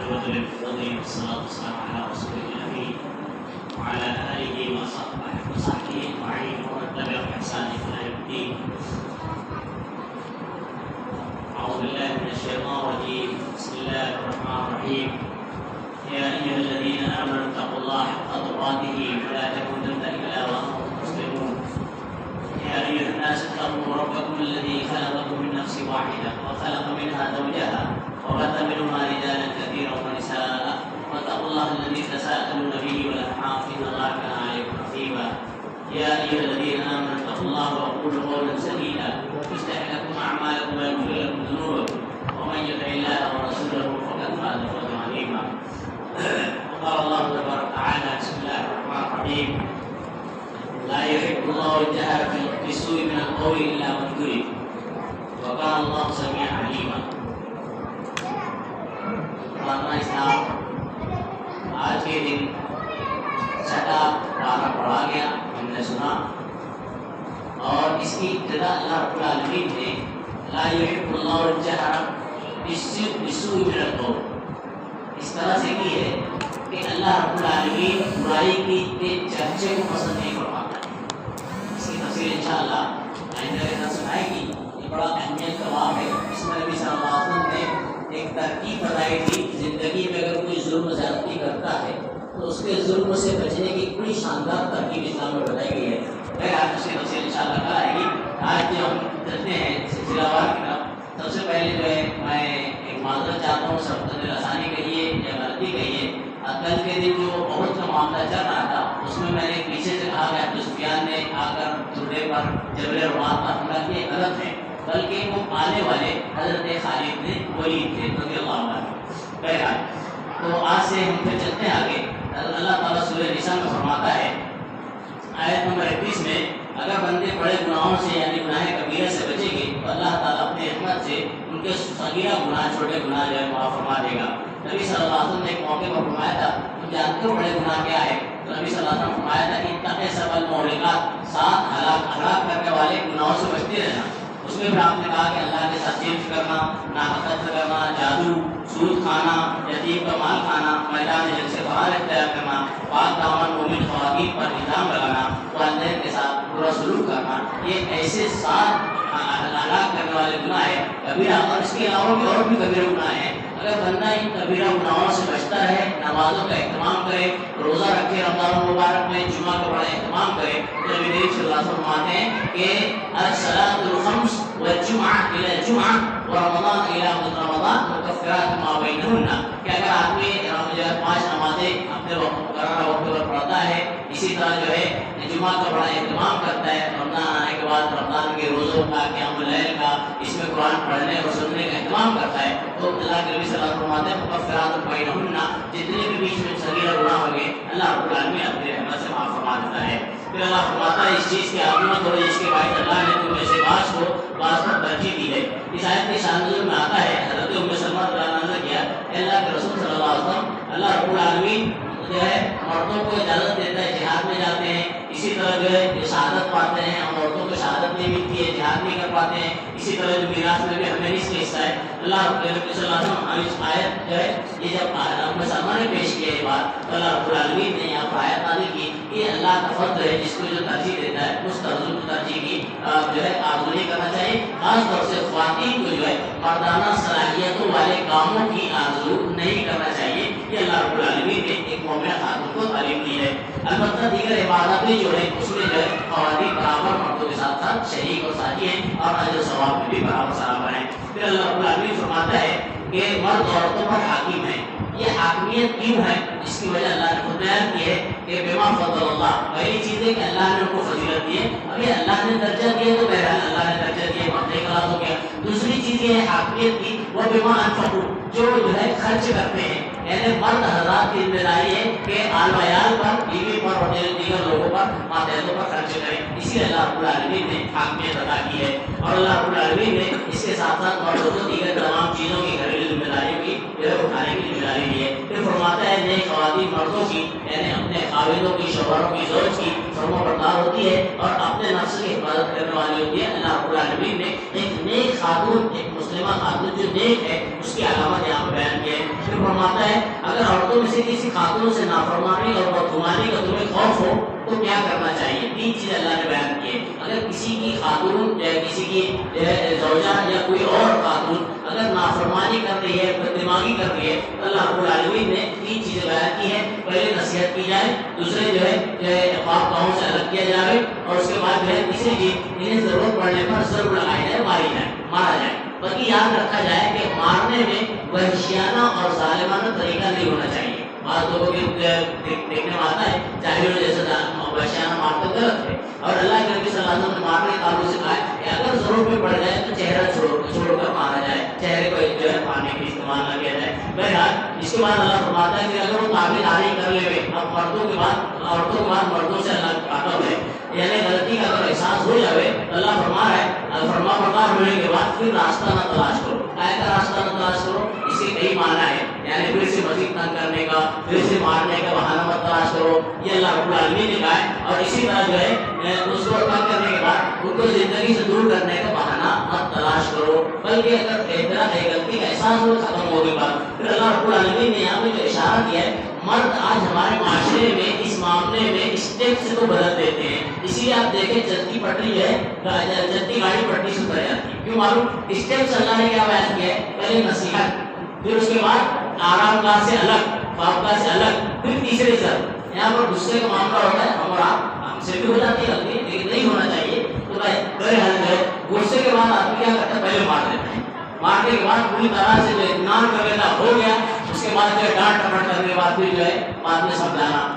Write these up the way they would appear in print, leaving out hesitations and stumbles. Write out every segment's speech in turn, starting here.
الرجل الفضيل والصلاة والسلام على رسول الله وعلى آله وصحبه أجمعين ومن تبعهم بإحسان إلى يوم الدين. أعوذ بالله من الشيطان الرجيم. بسم الله الرحمن الرحيم. يا أيها الذين آمنوا اتقوا الله حق تقاته ولا تموتن إلا وأنتم مسلمون. يا أيها الناس اتقوا ربكم الذي خلقكم من نفس واحدة وخلق منها زوجها وبث منهما رجالا كثيرا ونساء واتقوا الله الذي تساءلون به والأرحام إن الله كان عليكم رقيبا. يا أيها الذين آمنوا اتقوا الله وقولوا قولا سديدا يصلح لكم أعمالكم ويغفر لكم ذنوبكم ومن يطع الله ورسوله فقد فاز فوزا عظيما. وقال الله تبارك وتعالى بسم الله الرحمن الرحيم لا يحب الله الجهر بالسوء من القول إلا من ظلم وكان الله سميعا عليما. مولانا اسلام آج کے دن چھٹا پارہ پڑھا گیا ہم نے سنا اور اس کی ابتدا اللہ رب العالمین نے لا يحب الله الجهر بالسوء من القول اس طرح سے کی ہے کہ اللہ رب العالمین برائی کی چرچے کو پسند نہیں فرماتا ہے. اس کی تفصیل انشاءاللہ آئندہ کے اندر سنائے گی. یہ بڑا اہمیت کا باب ہے. اس میں نبی صلی اللہ علیہ وسلم نے ایک ترکیب بتائی تھی زندگی میں اگر کوئی ظلم زیادتی کرتا ہے تو اس کے ظلم سے بچنے کی بڑی شاندار ترکیب اسلام میں بتائی گئی ہے. آج اس کی تفصیل انشاءاللہ کل آئے گی. آج جو ہم چلتے ہیں سلسلہ وار کی طرف سب سے پہلے جو ہے میں ایک معذرت چاہتا ہوں سبقت رسانی کہیے یا غلطی کہیے. کل کے دن جو بہت کا معاملہ چل رہا تھا اس میں میں نے پیچھے سے کہا کہ ابو سفیان نے آ کر چولہے پر جبل روات پر حملہ کیے غلط ہے بلکہ وہ آنے والے حضرت خالد نے ولید تھے رضی اللہ عنہ. بہرحال تو آج سے ہم پھر چلتے ہیں آگے. اللہ تعالیٰ سورہ نساء میں فرماتا ہے آیت نمبر 31 میں اگر بندے بڑے گناہوں سے یعنی گناہ کبیرہ سے بچیں گے تو اللہ تعالیٰ اپنے رحمت سے ان کے صغیرہ گناہ چھوٹے گناہ جو ہے معاف فرما دے گا. نبی صلی اللہ علیہ وسلم نے ایک موقع پر فرمایا تھا تم جانتے ہو بڑے گناہ کیا ہے؟ تو نبی صلی اللہ علیہ وسلم نے فرمایا تھا اتقِ سبع الموبقات 7 ہلاک کرنے والے گناہوں سے بچتے رہنا. اس میں بھی آپ نے کہا کہ اللہ کے ساتھ چیٹ کرنا, ناحقت کرنا, جادو, سود کھانا, یتیم کا مال کھانا, میدان جنگ سے باہر اختیار کرنا, پاک دامن مومن خواتین پر الزام لگانا, والدین کے ساتھ برا سلوک کرنا, یہ ایسے 7 ہلاک کرنے والے گناہ ہے کبیرہ. اور اس کے علاوہ بھی اور بھی کبیرہ گناہ ہیں. اگر بندہ ان کبیرہ گناہوں سے بچتا رہے, نمازوں کا اہتمام کرے, روزہ رکھے, رمضان مبارک میں جمعہ کا بڑا اہتمام کرے, تو نبی کریم صلی اللہ علیہ وسلم فرماتے ہیں کہ الصلاۃ الخمس والجمعہ الى الجمعہ ورمضان الى رمضان مکفرات ما بینہن. کہ اگر آدمی 5 نمازیں اپنے مقررہ وقت پر پڑھتا ہے, اسی طرح جو ہے جمعہ کا بڑا اہتمام کرتا ہے, رمضان آنے کے بعد رمضان کے روزوں کا, قیام اللیل کا, اس میں قرآن پڑھنے اور سننے کا اہتمام کرتا ہے, تو اللہ کے نبی صلی اللہ علیہ وسلم فرماتے ہیں مکفرات بینہن, جتنے بھی بیچ میں صغیرہ گناہ ہو گئے اللہ رب العالمین اپنے رحمت سے معاف فرما دیتا ہے. پھر اللہ فرماتا ہے اس چیز کی آپ مت کرو جس کے باعث اللہ نے تم میں سے بعض کو ترجیح دی ہے. اس آیت کے شان نزول میں آتا ہے حضرت ام سلمہ رضی اللہ عنہا نے کیا اللہ کے رسول صلی اللہ علیہ وسلم اللہ رب العالمین جو ہے مردوں کو اجازت دیتا ہے جہاد میں جاتے ہیں, اسی طرح جو ہے شہادت پاتے ہیں, اور عورتوں کو شہادت نہیں ملتی ہے, جہاد نہیں کر پاتے ہیں, اسی طرح جو میراث میں بھی ہمیں اس کا حصہ ہے. اللہ رب صلی اللہ علیہ وسلم اس آیت جو ہے یہ جب ام سلمہ نے پیش کیا یہ بات تو اللہ رب العالمین نے یہاں پر آیت نازل کی یہ اللہ کا فضل ہے جس کو جو ترجیح دیتا ہے اس ترجیح کو ترجیح کی جو ہے آرزو نہیں کرنا چاہیے. خاص طور سے خواتین کو جو ہے مردانہ صلاحیتوں والے کاموں کی آرزو نہیں کرنا چاہیے. یہ اللہ رب العالمین نے ایک مومنہ خاتون کو تعلیم دی ہے. البتہ دیگر عبادتیں جو ہے اس میں جو ہے خواتین برابر مردوں کے ساتھ ساتھ شریک اور ساتھی ہیں اور اجر و ثواب میں بھی برابر ہیں. پھر اللہ رب العالمین فرماتا ہے کہ مرد عورتوں پر حاکم ہے. یہ حاکمیت کیوں ہے؟ اس کی وجہ اللہ نے خود بیان کی ہے کہ بما فضل اللہ. پہلی چیز ہے کہ اللہ نے ان کو فضیلت دی ہے. اب یہ اللہ نے درجہ دیا تو بہرحال اللہ نے درجہ دیا مرد کا ہو گیا. دوسری چیز یہ ہے حاکمیت کی وہ بما انفقوا جو ہے خرچ کرتے ہیں, یعنی مرد حضرات کی ذمہ داری ہے کہ آل و عیال پر, بیوی پر اور دیگر لوگوں پر, ماتحتوں پر خرچ کریں. اسی لیے اللہ رب العالمین نے حاکمیت ادا کی ہے. اور اللہ رب العالمین نے اس کے ساتھ ساتھ مردوں کو دیگر تمام چیزوں کی گھریلو ذمہ داریوں کی اٹھانے کی ذمہ داری دی ہے. پھر فرماتا ہے نیک خواتین مردوں کی یعنی اپنے خاوندوں کی, شوہروں کی, زوج کی فرما بردار ہوتی ہے اور اپنے نفس کی حفاظت کرنے والی ہوتی ہے. اللہ رب العالمین نے ایک نیک خاتون, ایک مسلمہ خاتون جو نیک ہے اس کی علامت یہاں پر بیان کی ہے. پھر پھر فرماتا ہے اگر عورتوں میں سے کسی خاتون سے نافرمانی اور بدگمانی کا تمہیں خوف ہو تو کیا کرنا چاہیے؟ 3 چیزیں اللہ نے بیان کی ہے. اگر کسی کی خاتون یا کسی کی زوجہ یا کوئی اور خاتون اگر نافرمانی کر رہی ہے، بددماغی کر رہی ہے، تو اللہ رب العالمین نے 3 چیزیں بیان کی ہیں. پہلے نصیحت کی جائے، دوسرے جو ہے پاک کاموں سے الگ کیا جائے، اور اس کے بعد جو ہے تیسری چیز انہیں ضرورت پڑنے پر ضرور لگائی جائے، مارا جائے. باقی یاد رکھا جائے کہ مارنے میں وحشیانہ اور ظالمانہ طریقہ نہیں ہونا چاہیے. بعض لوگوں کے دیکھنے میں آتا ہے جاہلوں جیسا وحشیانہ مارتے غلط ہے. اور اللہ کے نبی صلی اللہ علیہ وسلم نے مارنے کے تعلق سے کہا ہے کہ اگر ضرورت میں پڑ جائے تو چہرہ چھوڑ کر مارا جائے، چہرے کو جو ہے مارنے کے استعمال نہ کیا جائے. بہرحال اس کے بعد اللہ فرماتا ہے کہ اگر وہ تعبیر آری کر لے گئے، اب عورتوں کے بعد مردوں سے اللہ کاٹا ہے، یعنی غلطی کا اگر احساس ہو جائے تو اللہ فرما رہا ہے فرما بردار ہونے کے بعد پھر راستہ نہ تلاش کرو. آئے کا راستہ نہ تلاش کرو، اس کے کئی معنی ہے، یعنی پھر سے مزید تنگ کرنے کا، پھر سے مارنے کا بہانہ مت تلاش کرو. یہ اللہ رب العالمین نے کہا ہے. اور اسی طرح جو ہے اس کو تنگ کرنے کے بعد ان کو زندگی سے دور کرنے کا بہانہ مت تلاش کرو، بلکہ اگر غلطی کا احساس ہو ختم ہونے کے بعد پھر اللہ رب العالمین نے یہاں پہ جو اشارہ کیا ہے، مرد آج ہمارے معاشرے میں اس معاملے میں اسٹیپ سے تو بدل دیتے ہیں. اسی لیے آپ دیکھیں چلتی پٹری جو ہے، چلتی گاڑی پٹری سے اتر جاتی ہے. کیوں معلوم؟ اسٹیپ سے اللہ نے کیا بیان کیا ہے؟ پہلے نصیحت، پھر اس کے بعد آرام گاہ سے الگ، باپ گاہ سے الگ، پھر تیسرے سر. یہاں پر غصے کا معاملہ ہوتا ہے، ہم اور آپ ہم سے بھی ہو جاتی ہے غلطی، لیکن نہیں ہونا چاہیے. تو بہرحال جو ہے غصے کے بعد آدمی کیا کرتا ہے؟ پہلے مار دیتا ہے. مارنے کے بعد پوری طرح سے جو اطمینان کر لینا ہو گیا، اس کے بعد جو ہے ڈانٹ ٹپٹ کرنے کے بعد پھر جو ہے بعد میں سمجھانا.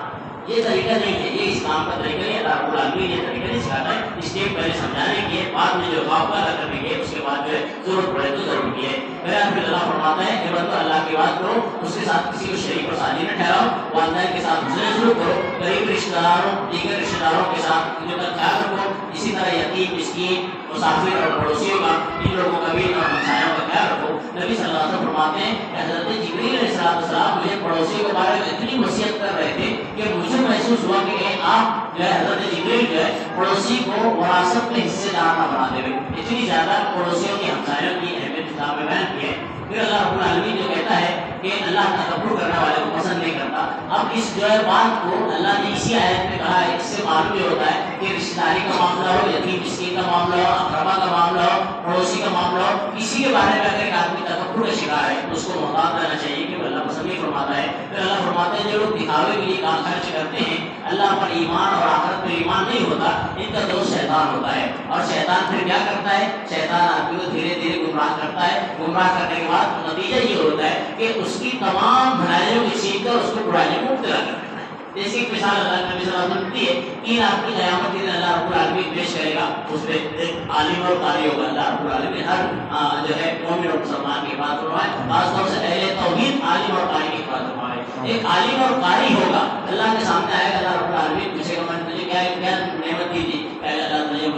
یہ طریقہ نہیں ہے، یہ اسلام کا طریقہ نہیں ہے. اللہ رب العالمین یہ طریقہ نہیں سکھاتا ہے. اسٹیپ پہلے سمجھانے کی ہے، بعد میں جو خواب کا کرنے کی ہے، اس کے بعد جو ہے ضرورت پڑے تو ضرور کی ہے. بہرحال پھر اللہ فرماتا ہے کہ بندو اللہ کی بات کرو، اس کے ساتھ کسی کو شریک اور ساتھی نہ ٹھہراؤ، والدین کے ساتھ حسن سلوک کرو، قریب رشتہ داروں دیگر رشتہ داروں کے ساتھ جو خیال رکھو. اسی طرح یتیم، مسکین، مسافر اور پڑوسیوں کا، ان لوگوں کا بھی اور ہمسایوں کا خیال رکھو. نبی صلی اللہ علیہ وسلم فرماتے ہیں کہ حضرت جبریل علیہ السلام مجھے پڑوسیوں کے بارے میں اتنی وصیت کر رہے تھے کہ مجھے محسوس ہوا کہ آپ جو ہے حضرت جبریل جو ہے پڑوسی کو وراثت میں حصے دار نہ بنا دے. اتنی زیادہ پڑوسیوں کی، ہمسایوں کی اہمیت کتاب میں بیان کی ہے. پھر اللہ رب العالمین جو کہتا ہے کہ اللہ تکبر کرنے والے کو پسند نہیں کرتا. اب اس جو ہے بات کو اللہ نے اسی آیت میں کہا ہے. اس سے معلوم یہ ہوتا ہے کہ رشتہ داری کا معاملہ ہو، یتیم مسکین کا معاملہ ہو، اقربا کا معاملہ ہو، پڑوسی کا معاملہ ہو، کسی کے بارے میں اگر ایک آدمی تکبر کا شکار ہے تو اس کو محتاط رہنا چاہیے، کیونکہ اللہ پسند نہیں فرماتا ہے. پھر اللہ فرماتا ہے جو لوگ دکھاوے کے لیے کام خرچ کرتے ہیں، اللہ پر ایمان اور آخرت پر ایمان نہیں ہوتا، ان کا دوست شیطان ہوتا ہے. اور شیطان پھر کیا کرتا ہے؟ شیطان آدمی کو دھیرے دھیرے گمراہ کرتا ہے. گمراہ کرنے کے بعد نتیجہ یہ ہوتا ہے کہ اس کی تمام بھلائیوں کی چھین کر اس کو برائیوں کو مبتلا کرتا ہے. جیسے ایک مثال اللہ کے نبی صلی اللہ علیہ وسلم دی ہے کہ آپ کی قیامت کے دن اللہ رب العالمین پیش کرے گا، اس پہ ایک عالم اور قاری ہوگا. اللہ رب العالمین ہر جو ہے مومن اور مسلمان کی بات فرمائے، خاص طور سے اہل توحید عالم اور قاری کی بات فرمائے. ایک عالم اور قاری ہوگا، اللہ کے سامنے آئے گا. اللہ رب العالمین پوچھے گا میں نے تجھے کیا نعمت دی تھی؟ اللہ تجھے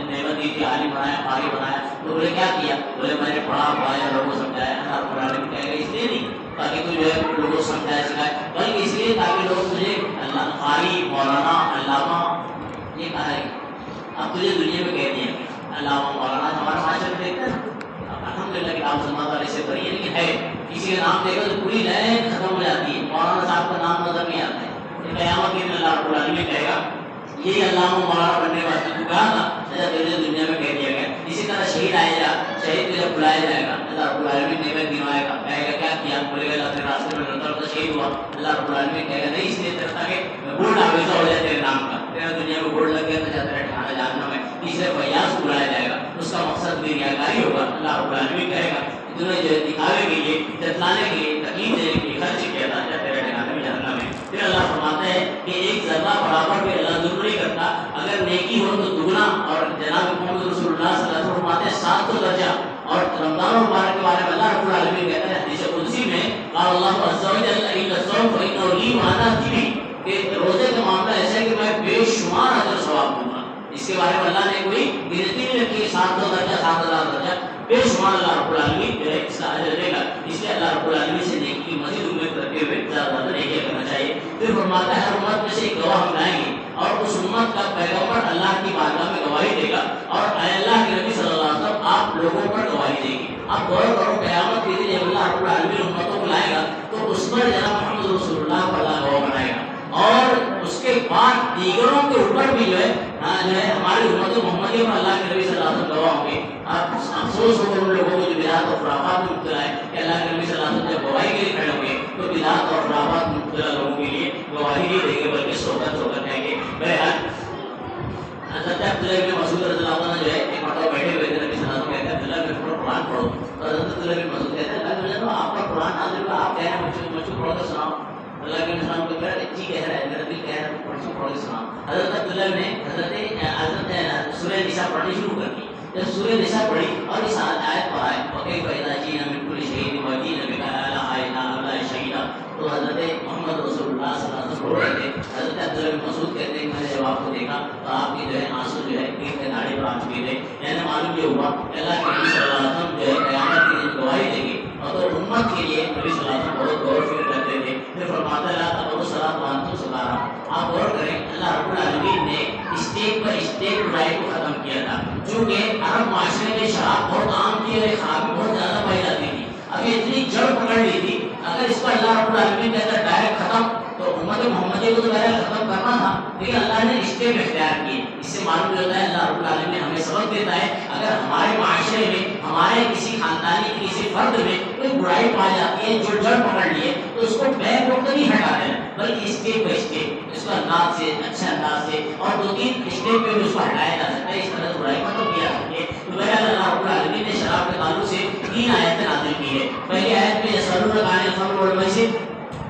نعمت دی تھی، عالم بنایا، قاری بنایا. تو بولے کیا کیا؟ بولے میں نے پڑھا پڑھایا، لوگوں کو سمجھایا. اللہ رب العالمین کہے گا اس لیے نہیں تاکہ تو جو ہے لوگوں کو سمجھائے سکھائے، بلکہ اس لیے تاکہ لوگ تجھے اللہ قاری، مولانا، علامہ یہ کہا ہے. اب تجھے دنیا میں کہہ دیا علامہ مولانا. ہمارے معاشرے میں دیکھتے ہیں الحمدللہ کہ آپ سلمان والے سے بڑی ہے، لیکن ہے کسی کا نام دیکھو تو پوری لائن ختم ہو جاتی ہے، مولانا صاحب کا نام نظر نہیں آتا ہے. قیامت کے دن اللہ رب العالمین کہے گا یہ علامہ مولانا بننے واسطے تو کہا تھا، تجھے دنیا میں کہہ دیا گیا. اسی طرح شہید آئے گا، شہید کو جب بلایا جائے گا اللہ رب العالمین نعمت گنوائے گا، کہے گا کیا کیا؟ بولے گا اللہ تیرے راستے میں لڑتا لڑتا شہید ہوا. اللہ رب العالمین کہے گا نہیں اس لیے تاکہ بورڈ حافظہ ہو جائے تیرے نام کا، تیرا دنیا میں بورڈ لگ گیا تو جاتا ہے ٹھکانا جہنم میں. تیسرے فیاض کو بلایا جائے گا، اس کا مقصد بھی ریاکاری ہوگا. اللہ رب العالمین کہے گا تمہیں جو دکھاوے کے لیے، جتلانے کے لیے، تکلیف دینے کے لیے خرچ کیا تھا، تیرے ٹھکانے میں جہنم میں. پھر اللہ فرماتا ہے کہ ایک ذرہ برابر بھی اللہ ضرور نہیں کرتا، اگر نیکی ہو تو دگنا. اور جناب محمد رسول اللہ صلی اللہ علیہ وسلم فرماتے ہیں 700 درجہ. اور رمضان المبارک کے بارے میں اللہ رب العالمین کہتے ہیں حدیث قدسی میں قال اللہ عز وجل ان الصوم فانه لي وانا اجزي، کہ روزے کا معاملہ ایسا ہے کہ میں بے شمار اجر ثواب دوں گا. اس کے بارے میں اللہ نے کوئی گنتی نہیں رکھی 700 درجہ 7000 درجہ، بے شمار اللہ رب العالمین جو ہے اس کا اجر دے گا. اس لیے اللہ رب العالمین سے نیکی کی مزید امید کرتے ہوئے زیادہ زیادہ نیکی کرنا چاہیے. پھر فرماتا ہے ہر امت میں سے ایک گواہ ہم لائیں گے اور اس امت کا پیغمبر اللہ کی بارگاہ میں گواہی دے گا اور اے اللہ کے نبی صلی اللہ علیہ وسلم آپ لوگوں پر گواہی دیں گے. اب غور کرو قیامت کے دن جب اللہ رب العالمین امتوں کو لائے گا دیگروں کے اوپر بھی جو ہے ہماری امت محمدیہ میں اللہ کے نبی صلی اللہ علیہ وسلم گواہ ہوں گے. اب افسوس ہوگا ان لوگوں کو جو بدعات اور خرافات میں مبتلا ہے کہ اللہ کے نبی صلی اللہ علیہ وسلم جب گواہی کے لیے کھڑے ہوں گے تو بدعات اور خرافات میں مبتلا لوگوں کے لیے گواہی نہیں دیں گے بلکہ صحبت کہیں گے. بہرحال حضرت عبداللہ بن مسعود رضی اللہ عنہ جو ہے ایک مرتبہ بیٹھے ہوئے تھے نبی صلی اللہ علیہ وسلم کہتے ہیں عبداللہ بن قرآن پڑھو. تو حضرت عبداللہ بن مسعود کہتے ہیں اللہ آپ کا قرآن نازل ہوا آپ کہہ رہے ہیں مجھ کو پڑھ کر سناؤ. اللہ کے نبی کو میرا جی کہہ رہا ہے میرا دل کہہ رہا ہے پڑھ کے سناؤ. حضرت عبداللہ نے حضرت سورہ نساء پڑھنی شروع کر دی. جب سورہ نساء پڑھی اور اس آیت پر آئے وَكَيْفَ إِذَا جِئْنَا مِن كُلِّ شَهِيدٍ وَجِئْنَا بِكَ عَلَىٰ هَٰؤُلَاءِ شَهِيدًا. تو حضرت محمد رسول اللہ صلی اللہ علیہ وسلم بول رہے تھے. حضرت عبداللہ بن مسعود کہتے ہیں کہ میں نے جب آپ کو دیکھا تو آپ کی جو ہے آنسو جو ہے ایک داڑھی پر آ چکے تھے. یعنی معلوم یہ ہوا کہ اللہ کے نبی صلی اللہ علیہ وسلم جو ہے قیامت کے دن گواہی دیں گے اور تو امت کے لیے نبی صلی اللہ علیہ وسلم بہت غور و فکر کرتے تھے. پھر فرماتا ہے تقبلوا الصلاۃ وانتم سکارا. آپ غور کریں اللہ رب العالمین نے اسٹیپ پر اسٹیپ برائی کو ختم کیا تھا. چونکہ عرب معاشرے میں شراب بہت عام تھی اور خرابی بہت زیادہ پائی جاتی تھی. اب یہ اتنی جڑ پکڑ لی تھی اگر اس پر اللہ رب العالمین کہتا ڈائریکٹ ختم تو امت محمدیہ کو تو ڈائریکٹ ختم کرنا تھا لیکن اللہ نے اسٹیپ اختیار کیے. اس سے معلوم ہوتا ہے اللہ رب العالمین ہمیں سبق دیتا ہے اگر ہمارے معاشرے میں ہمارے کسی خاندانی کسی فرد میں کوئی برائی پائی جاتی ہے جو جڑ پکڑ لیے تو اس کو بیک وقت نہیں ہٹا دینا بلکہ اسٹیپ بائی اسٹیپ اس کو انداز سے اچھے انداز سے اور 2-3 اسٹیپ پہ بھی اس کو ہٹایا جا سکتا ہے. اس طرح برائی ختم کیا سکتے. تو بہرحال اللہ رب العالمین نے شراب کے تعلق سے 3 آیتیں نازل کی ہے. پہلی آیت میں یسألونک عن الخمر والمیسر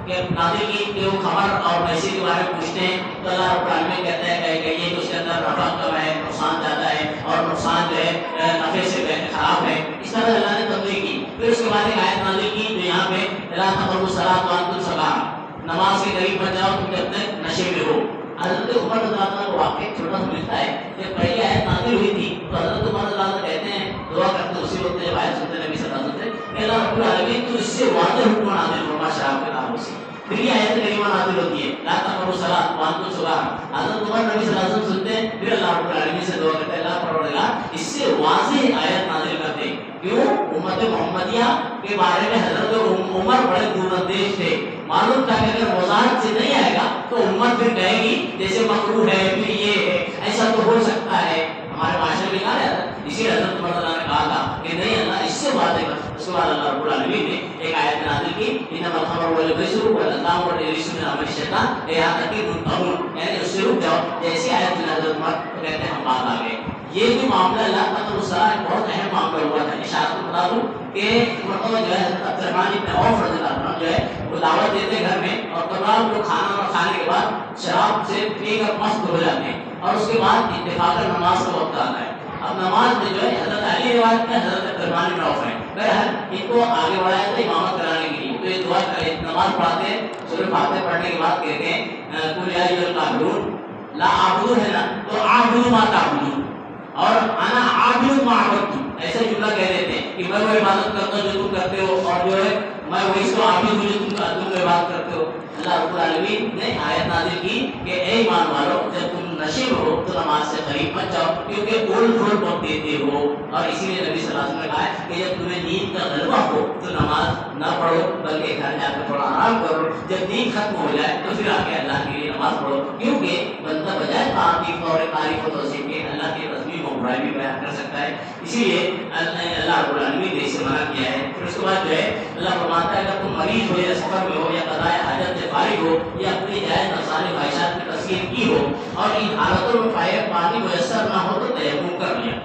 کہ نازل کی کہ وہ خمر اور میسر کے بارے میں پوچھتے ہیں تو اللہ رب العالمین کہتا ہے کہ یہ تو اس کے اندر نفع کم ہے نقصان زیادہ ہے اور نقصان جو ہے نفع سے خراب ہے. اس طرح اللہ نے تنبیہ کی. پھر اس کے بعد ایک آیت نازل کی جو یہاں پہ لا تقربوا الصلاۃ وانتم سکارا نماز کے قریب مت جاؤ تم جب تک نشے میں ہو. حضرت عمر رضی اللہ عنہ کو واقعہ چھوٹا سا ملتا ہے جب پہلی آیت نازل ہوئی تھی تو حضرت عمر رضی اللہ عنہ کہتے ہیں دعا کرتے اسی وقت جب آیت سنتے نبی صلی اللہ علیہ وسلم سے کہ اللہ رب العالمین تو اس سے واضح حکم نازل فرما شراب کے تعلق سے. پھر یہ آیت کریمہ نازل ہوتی ہے لا تقربوا الصلاۃ وانتم سکارا. حضرت عمر نبی صلی اللہ علیہ وسلم سنتے ہیں پھر اللہ رب العالمین سے دعا کرتے ہیں اللہ پروردگار اس سے واضح آیت نازل کرتے. کیوں؟ امت محمدیہ کے بارے میں حضرت عمر بڑے دور اندیش تھے. معلوم تھا کہ اگر وضاحت سے نہیں آئے گا تو امت پھر کہے گی جیسے مکروہ ہے پھر یہ ہے ایسا تو ہو سکتا ہے. ہمارے معاشرے میں کہا جاتا ہے اسی لیے حضرت عمر نے کہا تھا کہ نہیں اللہ اس سے واضح کر. اس کے بعد اللہ رب العالمین نے ایک آیت نازل کی انما الخمر والمیسر والازلام والرجس من عمل الشیطان یہاں تک کہ منتهون یعنی اس سے رک جاؤ. جیسی آیت حضرت عمر تو کہتے ہیں ہم بات آ گئے. یہ جو معاملہ اللہ تقرب الصلاۃ ایک بہت اہم معاملہ ہوا تھا. اشارت کو بتا دوں کہ مرتبہ جو ہے حضرت عبدالرحمن بن عوف رضی اللہ عنہ جو ہے وہ دعوت دیتے گھر میں اور تمام لوگ کھانا کھانے کے بعد شراب سے پی کر مست ہو جاتے ہیں اور اس کے بعد اتفاقاً نماز کا وقت آتا ہے. اب نماز میں جو ہے حضرت علی روایت میں حضرت عبدالرحمن بن عوف ہے. بہرحال ان کو آگے بڑھایا تھا امامت کرانے کے لیے. تو یہ دعا نماز پڑھاتے ہیں سورہ فاتحہ پڑھنے کے بعد کہتے ہیں قل یا ایھا الکافرون لا اعبد ہے نا تو اعبد ما تعبدون اور انا عابد ما عبدتم ایسا جملہ کہہ دیتے ہیں کہ میں وہ عبادت کرتا ہوں جو تم کرتے ہو اور جو ہے میں وہی کو عابد ہوں جو تم عبادت کرتے ہو. اللہ رب العالمین نے آیت نازل کی کہ اے ایمان والو جب تم نشے میں ہو تو نماز سے قریب مت جاؤ کیونکہ اول رول وقت دیتے ہو. اور اسی لیے نبی صلی اللہ علیہ وسلم نے کہا ہے کہ جب تمہیں نیند کا غلبہ ہو تو نماز نہ پڑھو بلکہ گھر جا کر تھوڑا آرام کرو. جب نیند ختم ہو جائے تو پھر آ کے اللہ کے لیے نماز پڑھو کیونکہ بندہ بجائے تعریف اور تعریف و توصیف کے اللہ کے تسبیح و برائی بھی بیان کر سکتا ہے. اسی لیے اللہ رب العالمین نے اسے منع کیا ہے. پھر اس کے بعد جو ہے اللہ فرماتا ہے اگر تم مریض ہو یا سفر میں ہو یا قضاء حاجت سے فارغ ہو یا اپنی جائز نفسانی خواہشات میں تسکین کی ہو اور ان حالتوں میں پانی میسر نہ ہو تو تیمم کر لیا.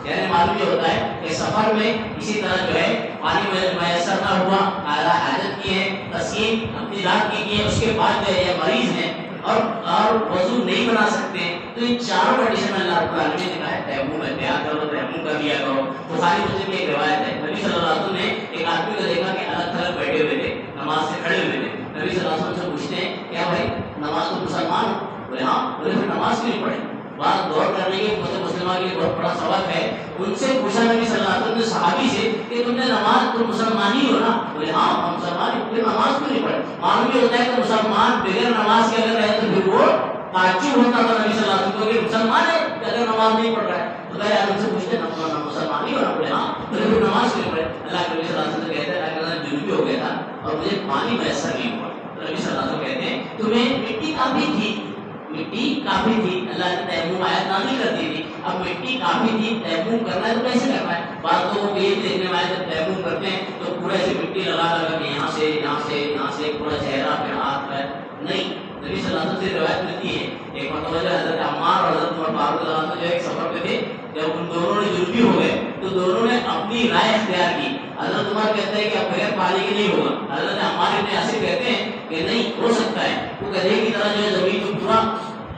یعنی معلوم یہ ہوتا ہے کہ سفر میں اسی طرح جو ہے پانی میسر نہ ہوا اعلیٰ حاجت کی ہے تسکین اپنی ذات کی ہے اس کے بعد جو ہے یہ مریض ہیں اور وضو نہیں بنا سکتے تو ان چاروں کنڈیشن میں اللہ رب العالمین نے کہا ہے تیمم اختیار کرو تیمم کر لیا کرو. بخاری مسلم کی ایک روایت ہے نبی صلی اللہ علیہ وسلم نے ایک آدمی کو دیکھا کہ الگ تھلگ بیٹھے ہوئے تھے نماز سے کھڑے ہوئے تھے. نبی صلی اللہ علیہ وسلم سے پوچھتے ہیں کیا بھائی نماز تو مسلمان ہو؟ بولے ہاں. بولے پھر نماز کیوں نہیں پڑھے؟ بات غور کرنے کی امت مسلمہ کے لیے بہت بڑا سبق ہے. ان سے پوچھا نبی صلی اللہ علیہ وسلم نے صحابی سے کہ تم نے نماز تم مسلمان ہی ہو نا؟ بولے ہاں ہم مسلمان ہیں. پھر نماز کیوں نہیں پڑھے؟ معلوم یہ ہوتا ہے کہ مسلمان بغیر نماز کے اگر رہے تو پھر وہ تعجب ہوتا تھا نبی صلی اللہ علیہ وسلم کہ مسلمان ہے کہ اگر نماز نہیں پڑھ رہا ہے. تو بہرحال ان سے پوچھتے مسلمان ہی ہو نا؟ بولے ہاں. پھر نماز کیوں نہیں پڑھے؟ اللہ کے نبی صلی اللہ علیہ وسلم کہتے ہیں کہ جنوبی ہو گیا تھا اور مجھے پانی میسر نہیں ہوا. نبی صلی اللہ علیہ وسلم کہتے ہیں تمہیں مٹی کا بھی تھی مٹی کافی تھی، اللہ نے تیمم آیت نازل کر دی تھی. اب مٹی کافی تھی، تیمم کرنا ہے تو کیسے کرنا ہے؟ بعض لوگوں کو یہ دیکھنے میں آیا جب تیمم کرتے ہیں تو پورا ایسے مٹی لگا کے یہاں سے یہاں سے یہاں سے پورا چہرہ پھر ہاتھ پیر. نہیں، نبی صلی اللہ علیہ وسلم سے روایت ملتی ہے ایک مرتبہ جو حضرت عمار اور حضرت عمر فاروق رضی اللہ عنہ جو ایک سفر پہ تھے، جب ان دونوں نے جنوبی ہو گئے تو دونوں نے اپنی رائے اختیار کی. حضرت عمر کہتے ہیں کہ اب بغیر پانی کے نہیں ہوگا. حضرت عمار ابن یاسر کہتے ہیں کہ نہیں ہو سکتا ہے، وہ گدھے کی طرح جو ہے زمین کو پورا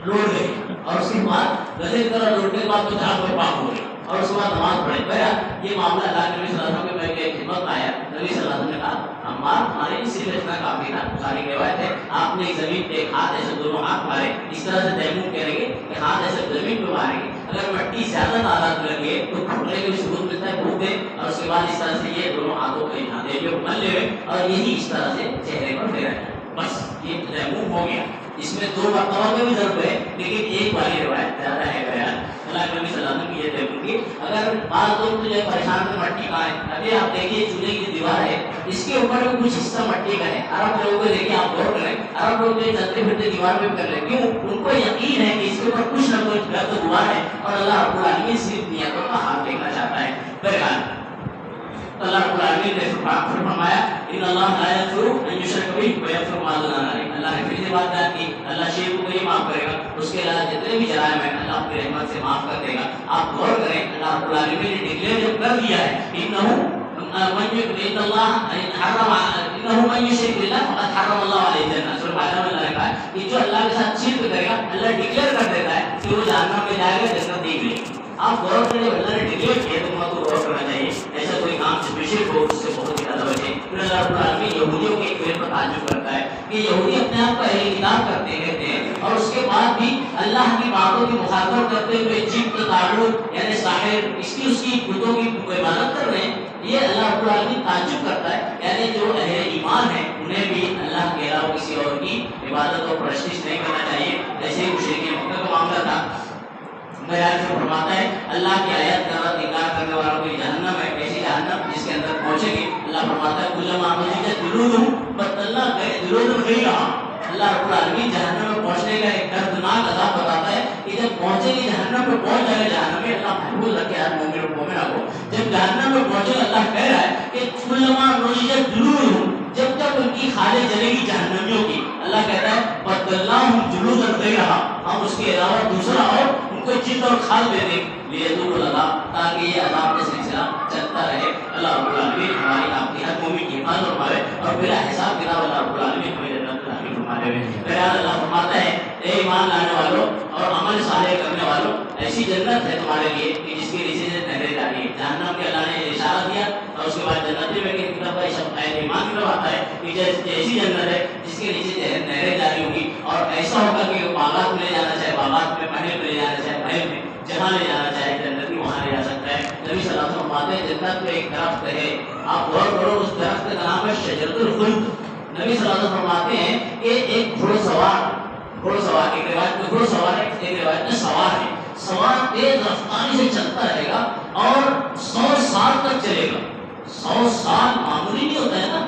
لوٹ گئے اور اس کے بعد گدھے کی طرح لوٹنے کے بعد تو جہاں پر پاک ہو گئے اور اس کے بعد نماز پڑھے. بہرحال یہ معاملہ اللہ کے نبی صلی اللہ علیہ وسلم کے خدمت میں آیا. نبی صلی اللہ علیہ وسلم نے کہا عمار ہمارے اس سے اتنا کافی تھا. ساری روایت ہے آپ نے زمین پہ ایک ہاتھ ایسے دونوں ہاتھ مارے، اس طرح سے تیمم کریں گے کہ ہاتھ ایسے زمین پہ ماریں گے. اگر مٹی زیادہ تعداد لگے تو پھٹنے کے ثبوت ملتا ہے پھوٹ دے اور اس کے بعد اس طرح سے یہ دونوں ہاتھوں کو یہاں دے کے مل لے اور یہی اس طرح سے چہرے پر پھیرا جائے. بس یہ تیمم ہو گیا. اس میں 2 مرتبہ کا بھی ضرب ہے لیکن ایک والی روایت زیادہ ہے بیان اللہ کے نبی صلی اللہ علیہ وسلم کی یہ تیمم کی. اگر بعض لوگ تو جو پریشان تھے مٹی کہاں ہے، ابھی آپ دیکھیے چولہے کی دیوار ہے، اس کے اوپر بھی کچھ حصہ مٹی کا ہے. عرب لوگوں کو دیکھیے آپ غور کریں، عرب لوگ جو چلتے پھرتے دیوار پہ کر لیں، کیوں؟ ان کو یقین ہے کہ اس کے اوپر کچھ نہ کچھ گھر تو دیوار ہے اور اللہ رب العالمین صرف نیتوں کا حال دیکھنا چاہتا ہے. بہرحال اللہ رب العالمین نے فرمایا ان اللہ لا یغفر ان یشرک بہ ویغفر ما دون ذلک. اللہ نے پھر یہ بات بیان کی اللہ شرک کو نہیں معاف کرے گا، اس کے علاوہ جتنے بھی جرائم ہیں اللہ اپنی رحمت سے معاف کر دے گا. آپ غور کریں اللہ رب العالمین نے ڈکلیئر کر دیا ہے ان اللہ حرم انه من یشرک باللہ فقد حرم اللہ علیہ الجنہ. سورہ بقرہ میں اللہ نے کہا کہ جو اللہ کے ساتھ شرک کرے گا اللہ ڈکلیئر کر دیتا ہے کہ وہ جہنم میں جائے گا، جنت نہیں ملے گی. آپ غور کریں اللہ نے ڈکلیئر کیا تو آپ کو غور کرنا چاہیے. ایسا کوئی کام سے بشرک ہو اس سے بہت ہی زیادہ بچے. پھر اللہ رب العالمین یہودیوں کے ایک پر تعجب کرتا ہے کہ یہودی اپنے آپ کو اہل کتاب کرتے رہتے ہیں اور اس کے بعد بھی اللہ کی باتوں کی مخالفت کرتے ہوئے جبت تعلق یعنی ساحر اس کی بتوں کی عبادت کر رہے ہیں. یہ اللہ رب العالمین تعجب کرتا ہے. یعنی جو اہل ایمان ہیں انہیں بھی اللہ کے علاوہ کسی اور کی عبادت اور پرستش نہیں کرنا چاہیے. جیسے مشرکین مکہ کا معاملہ تھا. بیان سے فرماتا ہے اللہ کی آیت کا انکار کرنے والوں کی جہنم ہے. ایسی جہنم جس کے اندر پہنچے گی اللہ فرماتا ہے کلما نضجت جلودہم جلودہم غیرہا. اللہ رب العالمین جہنم میں پہنچنے کا ایک دردناک عذاب بتاتا ہے کہ جب پہنچے گی جہنم میں پہنچ جائے گا جہنم میں اللہ محفوظ رکھے ہر مومن اور مومنہ کو. جب جہنم میں پہنچے گا اللہ کہہ رہا ہے کہ کلما نضجت جلودہم جب تک ان کی خالیں جلے گی جہنمیوں کی اللہ کہتا ہے بدلناہم جلودا غیرہا ہم اس کے علاوہ دوسرا اور ان کو جلد اور کھال دے دیں لیذوقوا العذاب تاکہ یہ عذاب کا سلسلہ چلتا رہے. اللہ رب العالمین ہماری آپ کی ہر مومن کی حفاظت فرمائے اور بلا حساب کتاب اللہ رب العالمین ہمیں جنت نصیب فرمائے. بہرحال اللہ فرماتا ہے اے ایمان لانے والوں اور عمل صالح کرنے والوں ایسی جنت ہے تمہارے لیے کہ جس کے نیچے سے نہریں جاری ہیں. جہنم کے اللہ نے اشارہ دیا اور اس کے بعد جنت میں کہ کتاب کا شب ایمان کی طرف آتا ہے کہ ایسی جنت ہے جس کے نیچے نہریں جاری ہوگی اور ایسا ہوگا کہ باغات میں لے جانا چاہے باغات میں، محل میں لے جانا چاہے محل میں، جہاں لے جانا چاہے جنتی وہاں لے جا سکتا ہے. نبی صلی اللہ علیہ وسلم فرماتے ہیں جنت میں ایک درخت ہے آپ غور کرو اس درخت کا نام ہے شجرۃ الخلد. نبی صلی اللہ علیہ وسلم فرماتے ہیں کہ ایک گھوڑ سوار ایک روایت میں گھوڑ سوار ہے ایک روایت میں سوار ہے. سوار تیز رفتاری سے چلتا رہے گا اور 100 سال تک چلے گا. 100 سال معمولی نہیں ہوتا ہے نا.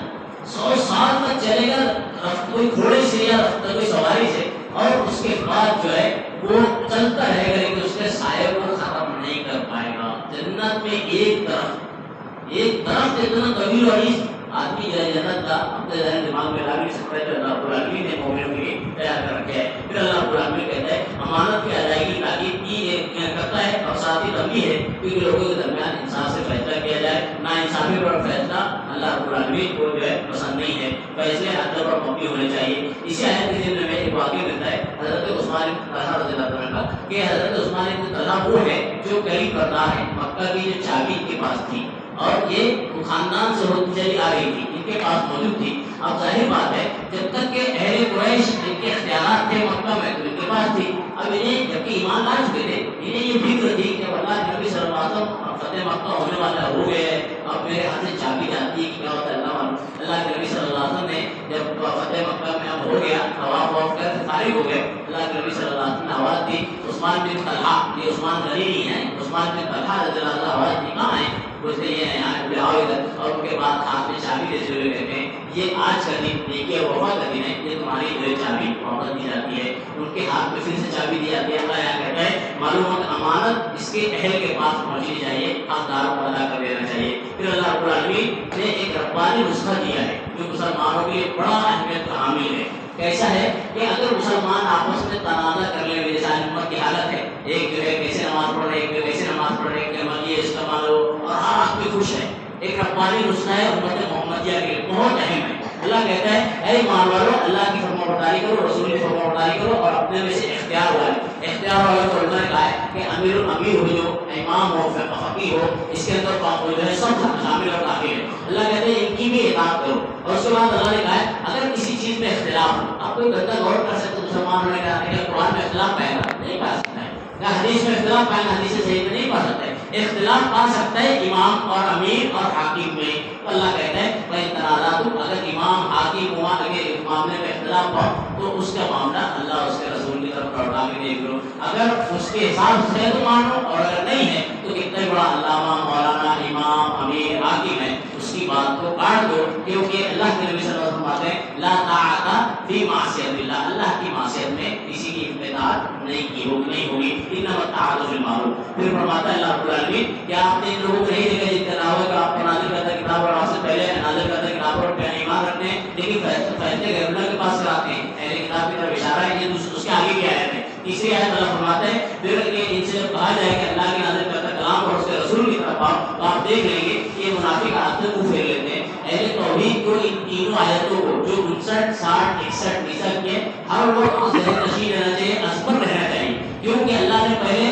100 سال تک چلے گا کوئی گھوڑے سے یا کوئی سواری سے اور اس کے بعد جو ہے وہ چلتا رہے گا لیکن اس کے سائے کو ختم نہیں کر پائے گا. جنت میں ایک درخت اتنا طویل اور عریض آدمی جو ہے جنت کا اپنے ذہن دماغ میں لا نہیں سکتا ہے جو اللہ رب العالمین نے مومنوں کے لیے تیار کر رکھا ہے. پھر اللہ رب العالمین کہتا ہے امانت کی ادائیگی تاکید کی کرتا ہے اور ساتھ ہی لمبی ہے کیونکہ لوگوں کے درمیان انصاف سے فیصلہ کیا جائے. نا انصافی پر فیصلہ اللہ رب العالمین کو جو ہے پسند نہیں ہے. فیصلے عدل پر مبنی ہونے چاہیے. اسی آیت کے ذمے میں ایک واقعہ ملتا ہے حضرت عثمان بن طلحہ رضی اللہ عنہ کا کہ حضرت عثمان بن طلحہ وہ ہے جو قریب کرتا ہے مکہ کی جو چابی ان کے پاس تھی اور یہ خاندان سے ہوتی چلی آ رہی تھی ان کے پاس موجود تھی. اب ظاہر بات ہے جب تک کہ اہل قریش ان کے اختیارات تھے مکہ میں تو ان کے پاس تھی. اب انہیں جبکہ ایمان لا چکے تھے انہیں یہ فکر تھی کہ اللہ کے نبی صلی اللہ علیہ وسلم فتح مکہ ہونے والا ہو گئے اب میرے ہاتھ سے چابی جاتی ہے کہ کیا ہوتا ہے اللہ معلوم. اللہ کے نبی صلی اللہ علیہ وسلم نے جب فتح مکہ میں اب ہو گیا طواف واف کر فارغ ہو گئے اللہ کے نبی صلی اللہ علیہ وسلم نے آواز دی عثمان بن طلحہ یہ عثمان غنی نہیں ہے عثمان بن طلحہ رضی اللہ عنہ آواز دی کہاں ہے بولتے یہ یہاں بلاؤ ادھر، اور ان کے بعد ہاتھ میں چابی دیتے ہوئے کہتے ہیں یہ آج کا دن نیکی اور وفا کا دن ہے، یہ تمہاری جو ہے چابی واپس دی جاتی ہے. ان کے ہاتھ میں پھر سے چابی دی جاتی ہے. اللہ یہاں کہتا ہے معلومات امانت اس کے اہل کے پاس پہنچنی چاہیے، حقداروں کو ادا کر دینا چاہیے. پھر اللہ رب العالمین نے ایک ربانی نسخہ دیا ہے جو مسلمانوں کے لیے بڑا اہمیت کا حامل ہے. کیسا ہے کہ اگر مسلمان آپس میں تنازع کر لیں، جیسا امت کی حالت ہے، ایک جو ہے کیسے نماز پڑھ رہے، ایک کیسے نماز پڑھ رہے، کہ یہ اس کا مانو اور ہر آدمی خوش ہے. ایک ربانی نسخہ ہے امت محمدیہ کے لیے بہت اہم ہے. اللہ کہتا ہے اے ایمان والو اللہ کی فرما برداری کرو، رسول کی فرما برداری کرو، اور اپنے میں سے اختیار والے کو اللہ نے کہا ہے کہ امیر ہو، جو امام ہو، فقیہ ہو، اس کے اندر جو ہے سب شامل اور داخل ہے. اللہ کہتے ہیں ان کی بھی اطاعت کرو. اور اس کے بعد اللہ نے کہا ہے اگر کسی چیز میں اختلاف ہو، آپ کوئی بندہ غور کر سکتے مسلمان ہونے کا کہ قرآن میں اختلاف پائے گا نہیں پا سکتا ہے، یا حدیث میں اختلاف پائے گا حدیث صحیح میں نہیں پا سکتا ہے. اختلاف پا سکتا ہے امام اور امیر اور حاکم میں. اللہ کہتا ہے بھائی تنازعات، اگر امام حاکم ہوا کے معاملے میں اختلاف ہوا تو اس کا معاملہ اللہ اس کے رسول کی طرف لوٹا کے دیکھ لو. اگر اس کے حساب سے تو مانو، اور اگر نہیں ہے تو کتنا بڑا علامہ مولانا امام امیر حاکم ہے اس کی بات کو کاٹ دو. کیونکہ اللہ کے نبی صلی اللہ علیہ وسلم فرماتے ہیں لا طاعت فی معصیت اللہ، اللہ کی معصیت میں کسی کی اطاعت نہیں ہوگی. انما الطاعت فی المعروف. پھر فرماتا ہے اللہ رب العالمین کیا آپ نے ان لوگوں کو نہیں دیکھا جن کا دعویٰ کہ آپ کو نازل کرتا کتاب اور آپ سے پہلے نازل کرتا کتاب پر پہ ایمان رکھتے ہیں، لیکن فیصلے غیر اللہ کے پاس کراتے ہیں. اہل کتاب کی طرف اشارہ ہے. یہ اس کے آگے کی آیت ہے. تیسری آیت اللہ فرماتا ہے پھر ان سے جب کہا جائے کہ اللہ کے نازل کرتا کلام اور اس کے رسول کی طرف آؤ تو آپ دیکھ لیں گے کہ یہ منافق ہاتھ میں منہ پھیر لیتے ہیں. اہل توحید کو ان تینوں آیتوں کو جو 59 60 61 61 کے ہر لوگ کو ذہن نشین رہنا چاہیے، عصمت رہنا چاہیے. کیونکہ اللہ نے پہلے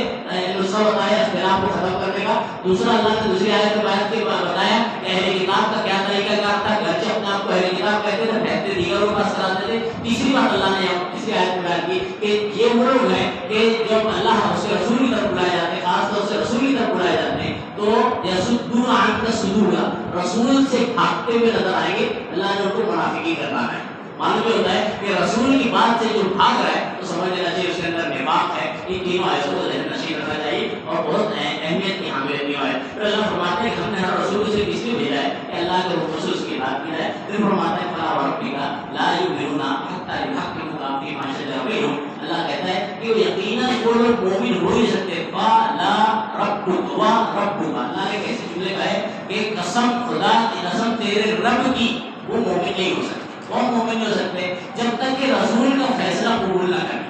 نسخہ بتایا اختلاف کو ختم کرنے کا، دوسرا اللہ نے دوسری آیت میں بتایا کہ اہل کتاب کا کیا طریقہ کار تھا، گرچہ اپنے آپ کو اہل کتاب کہتے تھے پھینکتے دیگروں کے پاس کراتے تھے. تیسری بات اللہ نے تیسری آیت میں بیان کی کہ یہ وہ لوگ ہیں کہ جب اللہ اس کے رسول کی طرف بلائے جاتے ہیں، خاص طور سے رسول کی طرف بلائے جاتے ہیں تو یصدون عنک صدورا، رسول سے بھاگتے ہوئے نظر آئیں گے. اللہ نے ان کو منافقی کرنا ہے. معلوم یہ ہوتا ہے کہ رسول کی بات سے جو بھاگ رہا ہے تو سمجھ لینا چاہیے اس کے اندر نفاق ہے. ان تینوں آیتوں کو ذہن نشین رکھنا چاہیے اور بہت اہمیت کی حامل تینوں آیت. پھر اللہ فرماتے ہیں کہ ہم نے ہر رسول سے اس لیے بھیجا ہے کہ اللہ کے حکم سے اس کی بات کی جائے. پھر فرماتے ہیں فلا وربک لا یؤمنون حتی یحکموک فیما شجر بینہم. اللہ کہتا ہے کہ یقیناً وہ لوگ مومن ہو ہی سکتے. فلا ربک و ربک، اللہ نے کیسے جملے کہا ہے کہ قسم خدا کی قسم تیرے رب کی، وہ مومن نہیں ہو سکتے. کون مومن نہیں ہو سکتے؟ جب تک کہ رسول کا فیصلہ قبول نہ کریں.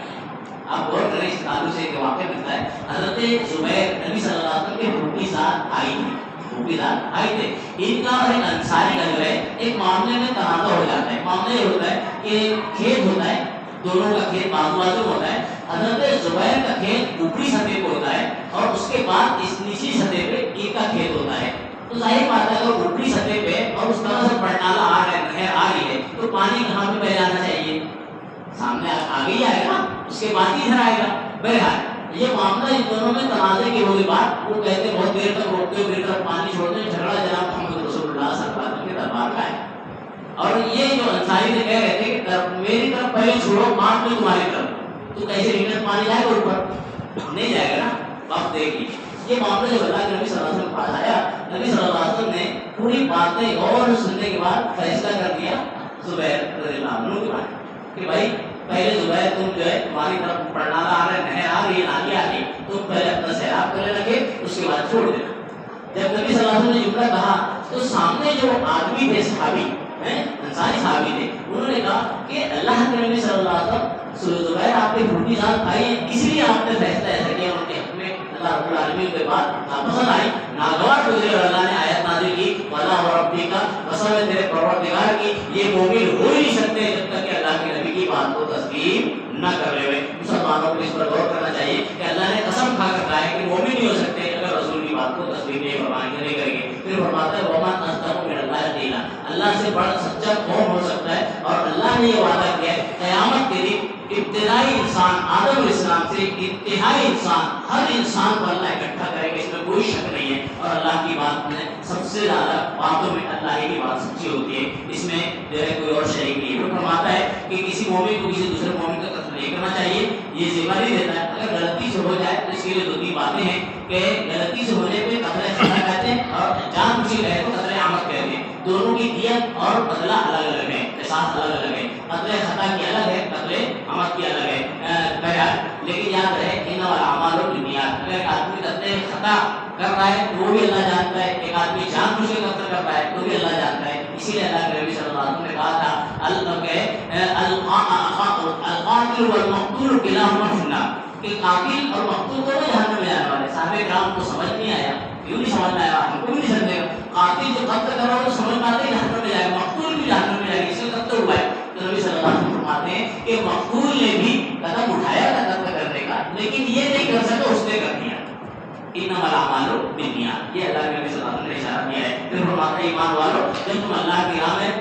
آپ غور کریں اس تعلق سے ایک واقعہ ملتا ہے. حضرت زبیر نبی صلی اللہ علیہ وسلم کے پھوپھی ساتھ آئی تھی، پھوپھی ساتھ آئے تھے. ان کا اور ایک انصاری کا جو ہے ایک معاملے میں تنازع ہو جاتا ہے. معاملہ یہ ہوتا ہے کہ کھیت ہوتا ہے، دونوں کا کھیت بازو بازو ہوتا ہے. حضرت زبیر کا کھیت اوپری سطح پہ ہوتا ہے اور اس کے بعد اس نچلی سطح پہ ان کا کھیت ہوتا ہے. تو ظاہر بات ہے اگر اوپری سطح پہ اور اس طرح سے پڑنالا آ رہا ہے، نہر آ رہی ہے، تو پانی کہاں پہ بہ جانا چاہیے؟ سامنے آگے ہی آئے گا، اس کے بعد ہی ادھر آئے گا. بہرحال یہ معاملہ ان دونوں میں تنازع کی ہونے کے بعد وہ کہتے ہیں بہت دیر تک روکتے ہوئے پھر پانی چھوڑتے ہیں. جھگڑا جناب محمد رسول اللہ صلی اللہ علیہ وسلم کے دربار کا ہے. اور یہ جو انصاری نے کہہ رہے تھے کہ میری طرف پہلے چھوڑو، بعد میں تمہاری طرف. تو کیسے لیٹر پانی جائے گا اوپر؟ نہیں جائے گا نا. وقت دیکھ لیجیے یہ معاملہ جب اللہ کے نبی صلی اللہ علیہ وسلم پاس آیا، نبی صلی اللہ علیہ وسلم نے پوری باتیں غور سننے کے بعد فیصلہ کر دیا زبیر رضی اللہ عنہ کے بارے کہ بھائی پہلے زبیر تم جو ہے تمہاری طرف پڑنالا آ رہا ہے، نہر آ رہی ہے، نالی آ رہی ہے، تم پہلے اپنا سیراب کرنے لگے، اس کے بعد چھوڑ دینا. جب نبی صلی اللہ علیہ وسلم نے جملہ کہا تو سامنے جو آدمی تھے صحابی انصاری صحابی تھے، انہوں نے کہا کہ اللہ کے نبی صلی اللہ علیہ وسلم زبیر آپ کے پھوپھی ساتھ آئی ہیں، اس لیے آپ نے فیصلہ ایسا کیا ان کے حق میں. اللہ رب العالمین کے بعد پسند آئی. ناگوار گزرے اور اللہ نے آیت نازل کی ولا وربک، قسم ہے تیرے پروردگار کی یہ مومن ہو ہی نہیں سکتے جب تک کہ اللہ کے نبی کی بات کو تسلیم نہ کر لے. مسلمانوں کو اس پر غور کرنا چاہیے کہ اللہ نے قسم کھا کر کہا ہے کہ مومن نہیں ہو سکتے اگر رسول کی بات کو تسلیم نہیں کریں گے. پھر فرماتا ہے وما اصدق من اللہ قیلا، اللہ سے بڑا سچا کون ہو سکتا ہے؟ اور اللہ نے یہ وعدہ کیا ہے قیامت کے دن ابتدائی انسان آدم علیہ السلام سے انتہائی انسان، ہر انسان کو اللہ اکٹھا کرے گا، اس میں کوئی شک نہیں ہے. اور اللہ کی بات میں سب سے زیادہ باتوں میں اللہ ہی کی بات سچی ہوتی ہے، اس میں جو ہے کوئی اور شریک نہیں ہے. فرماتا ہے کہ کسی مومن کو کسی دوسرے مومن کا قتل نہیں کرنا چاہیے، یہ ذمہ نہیں دیتا ہے۔ اگر غلطی سے ہو جائے تو اس کے لیے 2-3 باتیں ہیں کہ غلطی سے ہونے پہ قتل خطا کہتے ہیں اور جان بوجھ کے گئے تو قتل عمد کہتے ہیں۔ دونوں کی دیت اور بدلہ الگ الگ ہے، قصاص الگ الگ ہے، قتل خطا کی الگ ہے، قتل عمد کی الگ ہے۔ بہرحال لیکن یاد رہے انما الاعمال بالنیات، اگر ایک آدمی قتل خطا کر رہا ہے تو وہ بھی اللہ جانتا ہے، ایک آدمی جان بوجھ کے قتل کر رہا ہے تو بھی اللہ جانتا ہے۔ اسی لیے اللہ کے نبی صلی اللہ علیہ وسلم نے کہا تھا القاتل والمقتول کلاہما فی النار، کہ قاتل اور مقتول دونوں جہنم میں جانے والے۔ صحابہ کرام کو سمجھ نہیں آیا، کیوں نہیں سمجھ میں آیا؟ ہم کو بھی نہیں سمجھے گا۔ قاتل جو قتل کر رہا ہے وہ سمجھ میں آتے ہی جہنم میں جائے گا، مقتول بھی جہنم میں جائے گا، اس کا قتل ہوا ہے۔ تو نبی صلی اللہ علیہ وسلم فرماتے ہیں کہ مقتول نے بھی قدم اٹھایا تھا قتل کرنے کا، لیکن یہ نہیں کر سکا، اس نے کر دیا۔ انما الاعمال بالنیات، یہ اللہ کے نبی صلی اللہ علیہ وسلم نے اشارہ کیا ہے۔ پھر فرماتے ہیں ایمان والو، جب تم اللہ کی راہ میں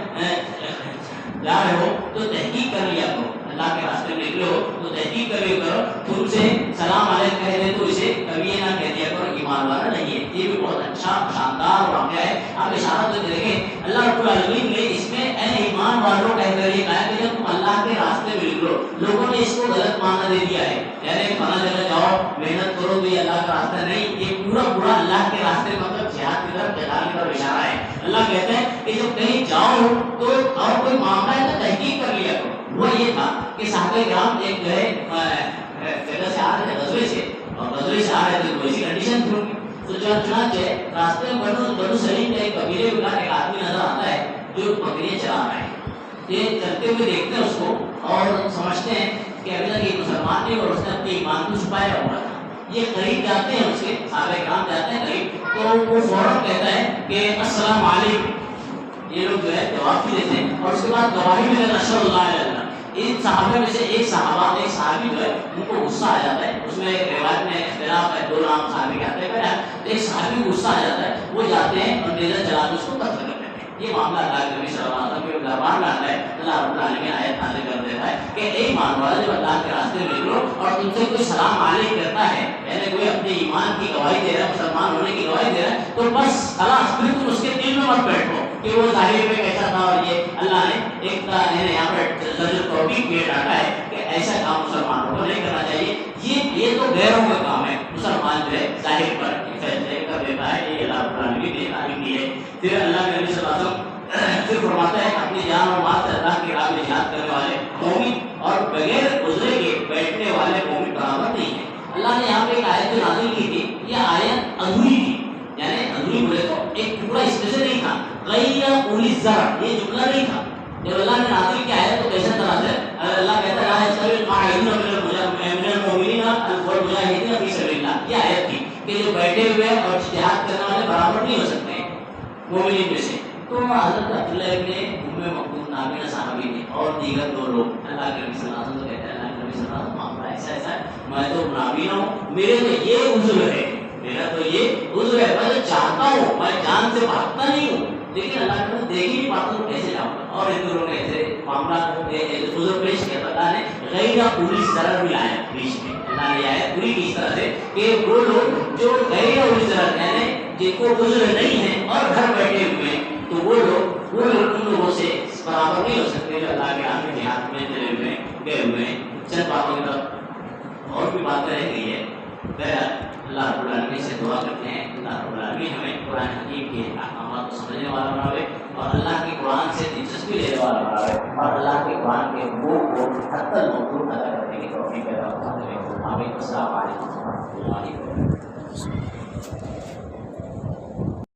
جا رہے ہو تو تحقیق کر لیا کرو، اللہ کے راستے میں نکلے ہو تو تحقیق کر لیا کرو، تم سے سلام علیکم کہہ دے تو اسے کبھی یہ نہ کہہ دیا کرو ایمان والا نہیں ہے۔ یہ بھی بہت اچھا شاندار واقعہ ہے۔ آپ اشارہ تو کریں گے اللہ رب العالمین نے اس میں اے ایمان والوں کہہ کر یہ کہا کہ جب تم اللہ کے راستے میں نکلو، لوگوں نے اس کو غلط معنی دے دیا ہے، یعنی فلاں جگہ جاؤ محنت کرو تو یہ اللہ کا راستہ نہیں، یہ پورا اللہ کے راستے مطلب جہاد کی طرف جہاد کی طرف اشارہ ہے۔ اللہ کہتے ہیں کہ جب کہیں جاؤ تو اور کوئی معاملہ ہے تو تحقیق کر لیا کرو۔ وہ یہ تھا کہ صحابہ کرام ایک جو ہے جگہ سے آ رہے تھے غزوے سے، اور غزوے سے آ رہے تھے تو ایسی کنڈیشن تھی ان کی، تو جب چنانچہ راستے میں بنو سلیم کا ایک قبیلے کا ایک آدمی نظر آتا ہے جو بکریاں چلا رہا ہے۔ یہ چلتے ہوئے دیکھتے ہیں اس کو اور سمجھتے ہیں کہ ابھی تک یہ مسلمان نہیں اور اس نے اپنے ایمان کو چھپایا ہوا تھا۔ یہ قریب جاتے ہیں اس کے، صحابہ کرام جاتے ہیں قریب، تو وہ فوراً کہتا ہے کہ السلام علیکم۔ یہ لوگ جو ہے جواب بھی دیتے ہیں اور اس کے بعد گواہی بھی دیتے ہیں اشہد اللہ الہ الا اللہ۔ ان صحابہ میں سے ایک صحابی جو ہے ان کو غصہ آ جاتا ہے، اس میں روایت میں اختلاف ہے، 2 نام صحابی کے آتے ہیں، ایک صحابی کو غصہ آ جاتا ہے، وہ جاتے ہیں اور نیزہ چلا کے اس کو قتل کر دیتے ہیں۔ یہ معاملہ اللہ کے نبی صلی اللہ علیہ وسلم کے دربار میں آتا ہے، اللہ رب العالمین آیت نازل کر دیتا ہے کہ اے ایمان والو، جب اللہ کے راستے میں نکلو اور تم سے کوئی سلام علیک کرتا ہے، یعنی کوئی اپنے ایمان کی گواہی دے رہا ہے، مسلمان ہونے کی گواہی دے رہا ہے، تو بس خلاص، پھر تم اس کے دل میں مت بیٹھو کہ وہ ظاہر میں کیسا تھا، اور یہ اللہ نے ایک یہاں پر زجر توبیخ یہ ڈالا ہے کہ ایسا کام مسلمانوں کو نہیں کرنا چاہیے۔ یہ تو غیروں کا کام ہے، مسلمان جو ہے ظاہر پر فیصلے کر دیتا ہے، یہ اللہ تعالیٰ نے تعلیم دی ہے۔ پھر اللہ کے نبی صلی اللہ علیہ وسلم پھر فرماتا ہے اپنی جان اور مال سے اللہ کی راہ میں جہاد کرنے والے مومن اور بغیر عذر کے بیٹھنے والے مومن برابر نہیں ہے۔ اللہ نے یہاں پہ ایک آیت جو نازل کی تھی، یہ آیت ادھوری تھی، یعنی ادھوری بولے تو ایک ٹکڑا اس میں سے نہیں تھا، غیر اولی الضرر، یہ جملہ نہیں تھا۔ جب اللہ نے نازل کیا ہے تو کیسا طرح سے اللہ کہتا ہے لا یستوی القاعدون من المؤمنین والمجاہدین فی سبیل اللہ، یہ آیت تھی کہ جو بیٹھے ہوئے اور جہاد کرنے والے برابر نہیں ہو سکتے ہیں مومنین میں سے۔ تو حضرت عبداللہ ابن مکتوم نامی صحابی تھے اور دیگر 2 لوگ اللہ کے نبی صلی اللہ علیہ وسلم کہتے ہیں اللہ کے نبی صلی اللہ علیہ وسلم معاملہ ایسا ہے، میں تو نابینا ہوں، میرے تو یہ عذر ہے، میرا تو یہ عذر ہے، میں چاہتا ہوں، میں جان سے بھاگتا نہیں ہوں، لیکن اللہ کے دیکھ ہی نہیں پاتا تو کیسے جاؤں گا۔ اور ان دونوں نے ایسے معاملہ عذر پیش کیا، اللہ نے غیر اولی الضرر بھی لایا بیچ میں، اللہ نے آیت پوری کی اس طرح سے کہ وہ لوگ جو غیر اولی الضرر یعنی جن کو عذر نہیں ہے اور گھر بیٹھے ہوئے ہیں، تو وہ لوگ ان لوگوں سے برابر نہیں ہو سکتے جو اللہ کے راہ میں جہاد میں چلے ہوئے گئے ہوئے ہیں۔ چند باتوں کی طرف اور بھی باتیں رہ گئی ہے، اللہ رب العالمین سے دعا کرتے ہیں اللہ رب العالمین ہمیں قرآن حکیم کے احکامات کو سمجھنے والا بناوے اور اللہ کے قرآن سے دلچسپی لینے والا بناوے اور اللہ کے قرآن کے حقوق کو حتی الموقوف ادا کرنے کی توفیق عطا فرمائے۔ آمین۔ السلام علیکم و رحمۃ اللہ وبرکاتہ۔